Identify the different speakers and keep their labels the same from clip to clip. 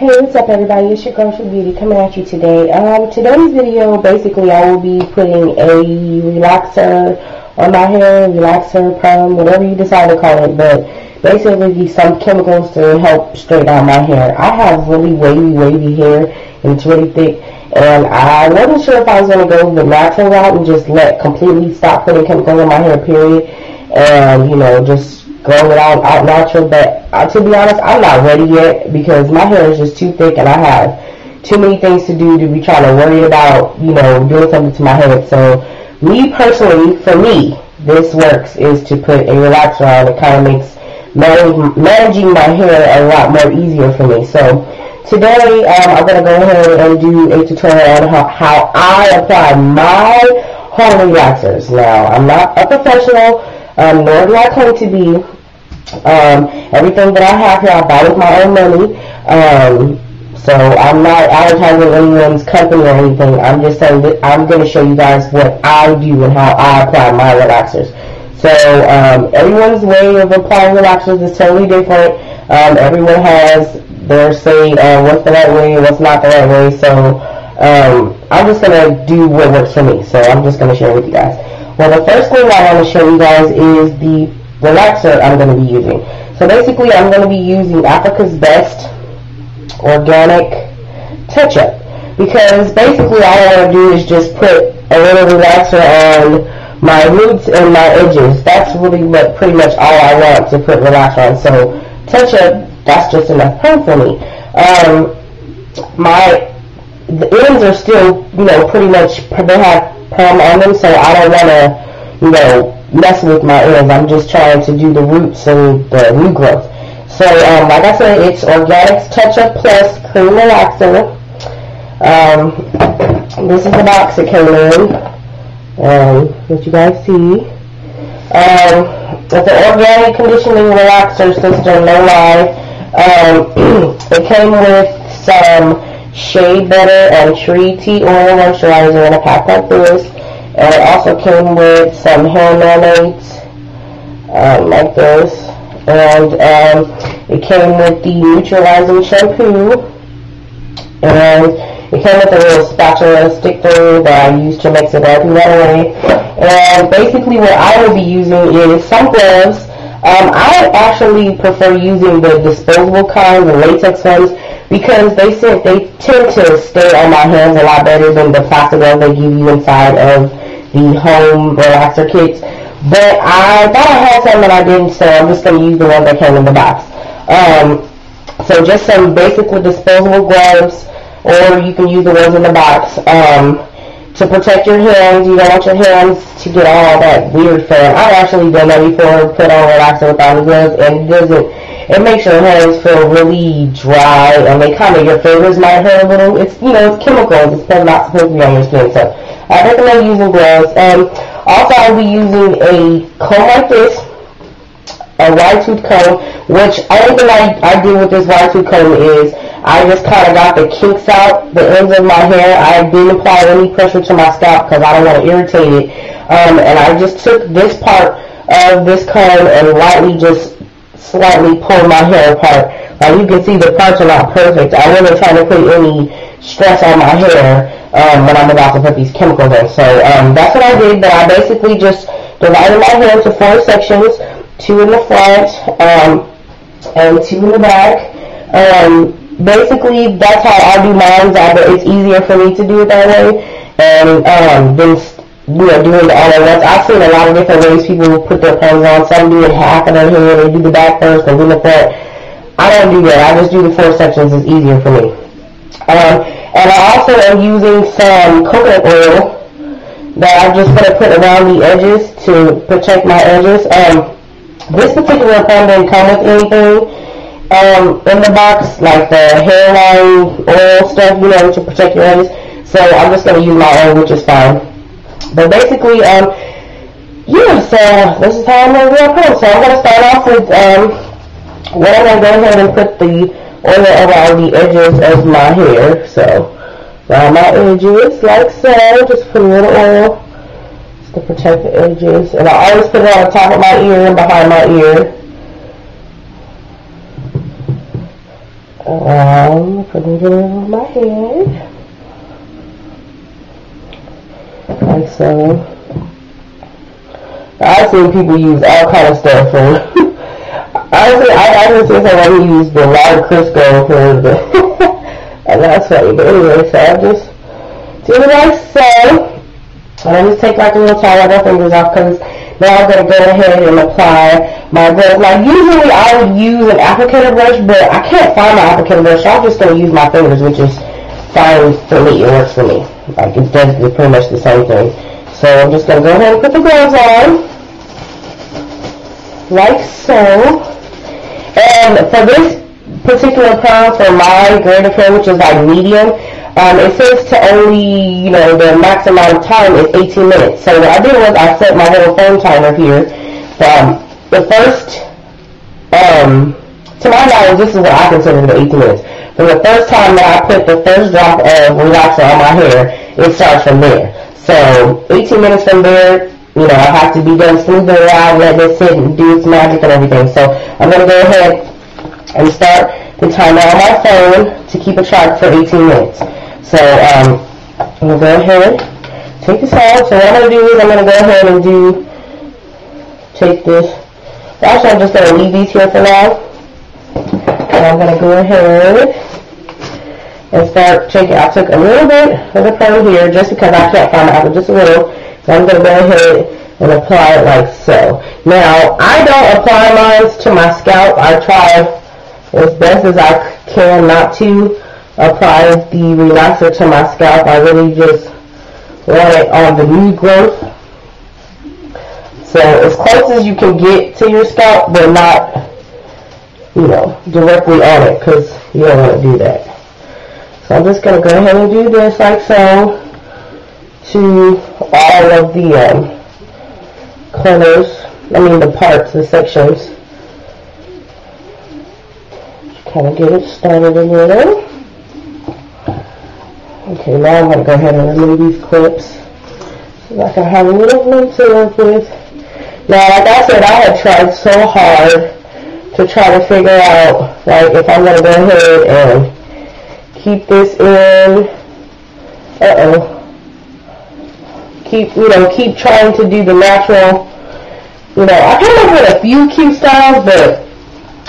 Speaker 1: Hey, what's up everybody? It's your girl Beauty coming at you today. Today's video, basically I will be putting a relaxer on my hair, relaxer, perm, whatever you decide to call it, but basically some chemicals to help straighten out my hair. I have really wavy hair and it's really thick, and I wasn't sure if I was going to go the natural route and just completely stop putting chemicals on my hair, period, and just grow it out natural, but to be honest, I'm not ready yet because my hair is just too thick and I have too many things to do to be trying to worry about, doing something to my hair. So me personally, for me, this works is to put a relaxer on. It kind of makes managing my hair a lot more easier for me. So today I'm going to go ahead and do a tutorial on how I apply my home relaxers. Now, I'm not a professional, nor do I claim to be. Everything that I have here I buy with my own money, so I'm not advertising anyone's company or anything. I'm just saying that I'm going to show you guys what I do and how I apply my relaxers. So everyone's way of applying relaxers is totally different. Everyone has their say what's the right way and what's not the right way, so I'm just going to do what works for me. So I'm just going to share with you guys. Well, the first thing I want to show you guys is the relaxer I'm going to be using. So basically I'm going to be using Africa's Best Organic Touch-Up, because basically all I want to do is just put a little relaxer on my roots and my edges. That's really pretty much all I want to put relaxer on. So Touch-Up, that's just enough perm for me. The ends are still, pretty much, they have perm on them, so I don't want to, mess with my ends. I'm just trying to do the roots and the new growth. So, like I said, it's Organics Touch-Up Plus Cream Relaxer. This is the box it came in. What you guys see. It's an organic conditioning relaxer system, no lie. It came with some shea butter and tree tea oil moisturizer in a pack like this. And it also came with some hair mayonnaise, like this. And it came with the neutralizing shampoo. And it came with a little spatula stick thing that I use to mix it every way. And basically what I will be using is some gloves. I actually prefer using the disposable kinds, the latex ones, because they tend to stay on my hands a lot better than the plastic ones they give you inside of the home relaxer kits. But I thought I had some and I didn't, so I'm just going to use the one that came in the box. So just some basically disposable gloves, or you can use the ones in the box. To protect your hands, you don't want your hands to get all that weird film. I've actually done that before, put on relaxer without the gloves, and it makes your hands feel really dry, and your fingers might hurt a little. It's chemicals. It's not supposed to be on your skin, so I recommend using gloves. And also I'll be using a comb like this, a wide tooth comb, which only thing I do with this wide tooth comb is I just kind of got the kinks out, the ends of my hair. I didn't apply any pressure to my scalp because I don't want to irritate it. And I just took this part of this comb and lightly just slightly pulled my hair apart. Like you can see the parts are not perfect. I wasn't trying to put any stress on my hair when I'm about to put these chemicals in. So that's what I did, but I basically just divided my hair into 4 sections, 2 in the front and 2 in the back. Basically, that's how I do mine. It's easier for me to do it that way, and then doing it all at once. I've seen a lot of different ways people put their perms on. Some do it half of their hair, they do the back first, and then the front. I don't do that. I just do the 4 sections. It's easier for me. And I also am using some coconut oil that I'm just going to put around the edges to protect my edges. This particular perm didn't come with anything in the box, like the hairline oil stuff, to protect your edges. So I'm just going to use my own, which is fine. But basically, so this is how I'm going to do it. So I'm going to start off with, I'm going to go ahead and put the oil around the edges of my hair. So around my edges, like so, just put a little oil just to protect the edges. And I always put it on the top of my ear and behind my ear. Putting it on my head. Like so. I've seen people use all kind of stuff for. Honestly, I haven't seen someone use the live Crisco for the. And that's funny. But anyway, so I just do it like so. And I just take like a little towel, wipe my fingers off, because now I'm going to go ahead and apply my gloves. Now usually I would use an applicator brush, but I can't find my applicator brush, so I'm just going to use my fingers, which is fine for me. It works for me. Like it does pretty much the same thing. So I'm just going to go ahead and put the gloves on. Like so. And for this particular pound for my grade of hair, which is like medium, it says to only, the max amount of time is 18 minutes. So what I did was I set my little phone timer here. The first, to my knowledge, this is what I consider the 18 minutes. From the first time that I put the first drop of relaxer on my hair, it starts from there. So 18 minutes from there, I have to be done smoothing it out, letting it sit and do its magic and everything. So I'm going to go ahead and start the timer on my phone to keep a track for 18 minutes. So I'm going to go ahead, take this out. So what I'm going to do is I'm going to go ahead and take this. Actually, I'm just going to leave these here for now. And I'm going to go ahead and start taking. I took a little bit of the perm here just because I can't find my apple, just a little. So I'm going to go ahead and apply it like so. Now, I don't apply mine to my scalp. I try as best as I can not to apply the relaxer to my scalp. I really just want it on the new growth. So as close as you can get to your scalp, but not, directly on it, because you don't want to do that. So I'm just going to go ahead and do this like so to all of the corners, the parts, the sections. Kind of get it started a little. Okay, now I'm going to go ahead and remove these clips so I can have a little room to work with. Now, like I said, I had tried so hard to try to figure out, if I'm going to go ahead and keep this in. Keep trying to do the natural. I came up with a few cute styles, but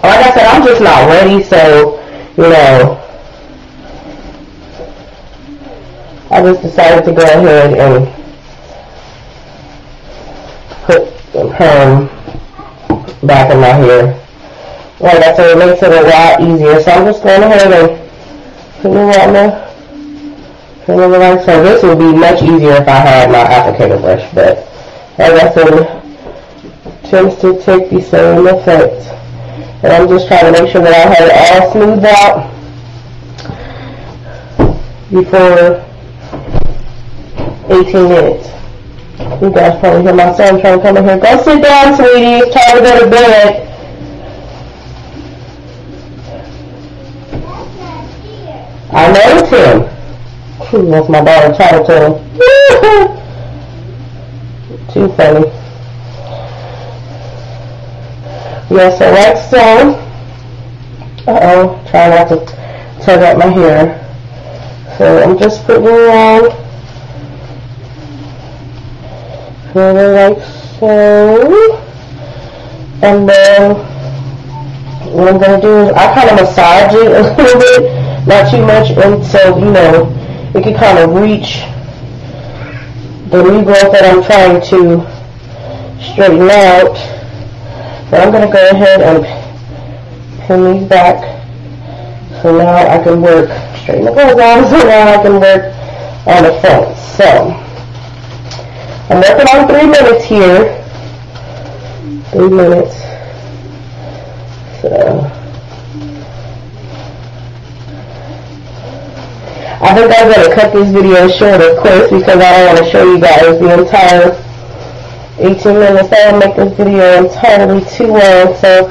Speaker 1: like I said, I'm just not ready, so, I just decided to go ahead and put the perm back in my hair. Like I said, it makes it a lot easier, so I'm just going ahead and putting it on there. So this would be much easier if I had my applicator brush, but like I said, it tends to take the same effect. And I'm just trying to make sure that I have it all smoothed out before 18 minutes. You guys probably hear my son trying to come in here. Go sit down, sweetie. It's time to go to bed. I know it's him. That's my daughter trying to tell him. Too funny. Yeah, so like so. Try not to tug up my hair. So I'm just putting it on. Like so. And then what I'm going to do is I kind of massage it a little bit. Not too much until, it can kind of reach the new growth that I'm trying to straighten out. So I'm going to go ahead and pin these back. So now I can straighten the clothes on, so now I can work on the front. So I'm working on 3 minutes here. 3 minutes. So I think I'm going to cut this video short, of course, because I don't want to show you guys the entire 18 minutes. I don't make this video entirely too long, so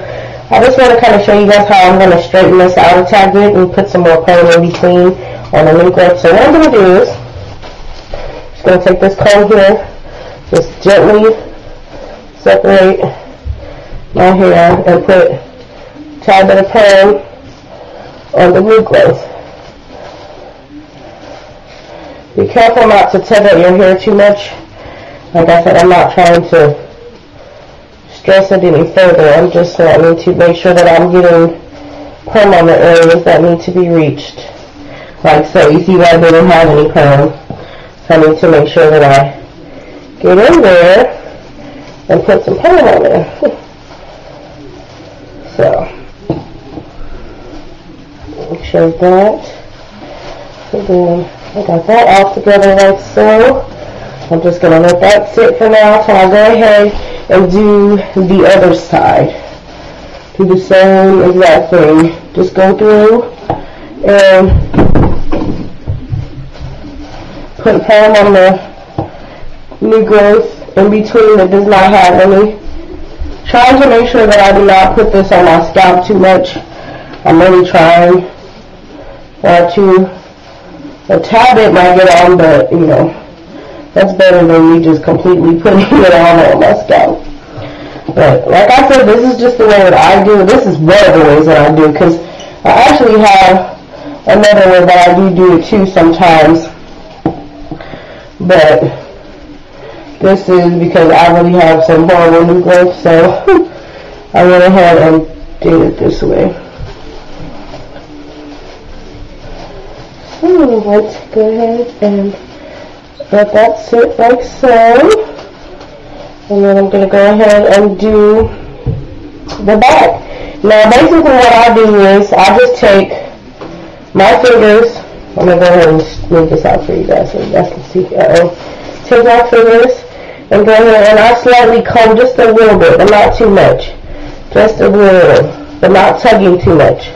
Speaker 1: I just want to kind of show you guys how I'm going to straighten this out a tad bit and put some more comb in between on the new growth. So what I'm going to do is, just going to take this comb here, just gently separate my hair and put a tad bit of perm on the new growth. Be careful not to tug at your hair too much. Like I said, I'm not trying to stress it any further. I'm just wanting to make sure that I'm getting perm on the areas that need to be reached. Like so, you see that I didn't have any perm. So I need to make sure that I get in there and put some perm on there. So, make sure that. So then I got that all together like so. I'm just going to let that sit for now until I go ahead and do the other side. Do the same exact thing. Just go through and put perm on the new growth in between that does not have any. Trying to make sure that I do not put this on my scalp too much. I'm really trying not to. A tad bit might get on, but you know, that's better than me just completely putting it on my scalp. But like I said, this is just the way that I do it. This is one of the ways that I do, because I actually have another way that I do it too sometimes. But this is because I really have some horrible new growth, so I went ahead and did it this way. So let's go ahead and let that sit like so. And then I'm going to go ahead and do the back. Now basically what I do is I just take my fingers. I'm going to go ahead and move this out for you guys so you guys can see. Take my fingers and go ahead and I slightly comb just a little bit, but not too much. Just a little, but not tugging too much.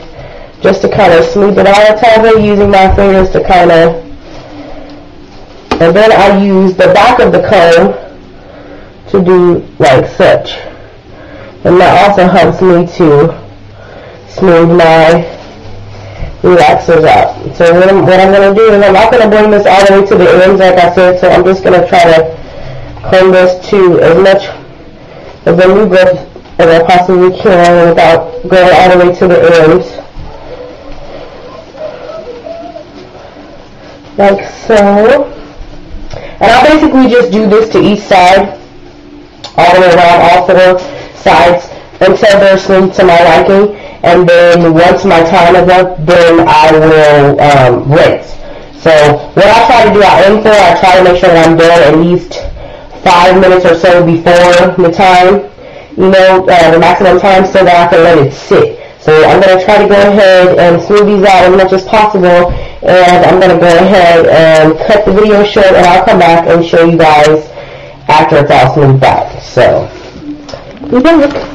Speaker 1: Just to kind of smooth it out a tad bit, using my fingers to kind of, and then I use the back of the comb to do like such. And that also helps me to smooth my relaxers out. So what I'm going to do is I'm not going to bring this all the way to the ends like I said, so I'm just going to try to comb this to as much of the new growth as I possibly can without going all the way to the ends. Like so. And I'll basically just do this to each side, all the way around all four sides, until they're smooth to my liking. And then once my time is up, then I will rinse. So what I try to do, I aim for, I try to make sure that I'm done at least 5 minutes or so before the time, the maximum time, so that I can let it sit. So I'm going to try to go ahead and smooth these out as much as possible, and I'm going to go ahead and cut the video short, and I'll come back and show you guys after it's all smoothed out. So, be back.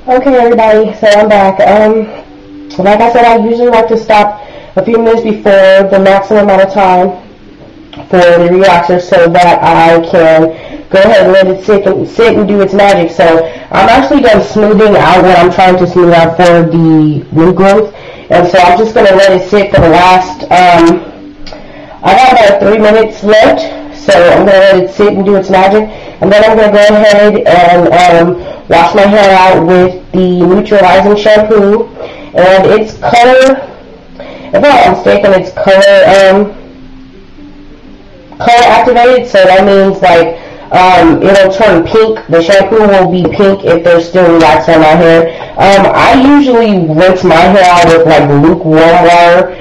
Speaker 1: Okay everybody, so I'm back. Like I said, I usually like to stop a few minutes before the maximum amount of time for the relaxer so that I can go ahead and let it sit and do its magic. So I'm actually done smoothing out what I'm trying to smooth out for the new growth, and so I'm just going to let it sit for the last, I got about 3 minutes left, so I'm going to let it sit and do its magic, and then I'm going to go ahead and wash my hair out with the neutralizing shampoo, and it's color, if I'm not mistaken, it's color activated, so that means like it'll turn pink. The shampoo will be pink if there's still relaxer on my hair. I usually rinse my hair out with like lukewarm water,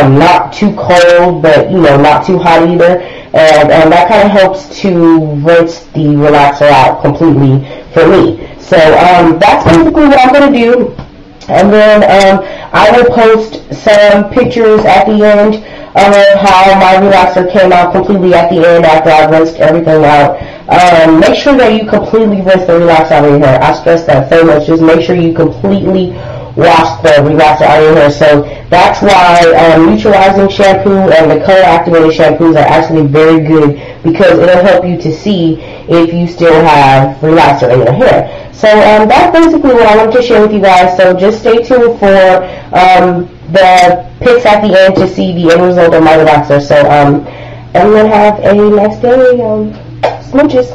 Speaker 1: not too cold, but not too hot either, and that kind of helps to rinse the relaxer out completely for me. So that's basically what I'm going to do, and then I will post some pictures at the end of how my relaxer came out completely at the end after I rinsed everything out. Make sure that you completely rinse the relaxer out of your hair. I stress that so much. Just make sure you completely wash the relaxer out of your hair. So that's why neutralizing shampoo and the color activated shampoos are actually very good, because it'll help you to see if you still have relaxer in your hair. So that's basically what I wanted to share with you guys. So just stay tuned for the pics at the end to see the end result of my relaxer. So everyone have a nice day. Smooches.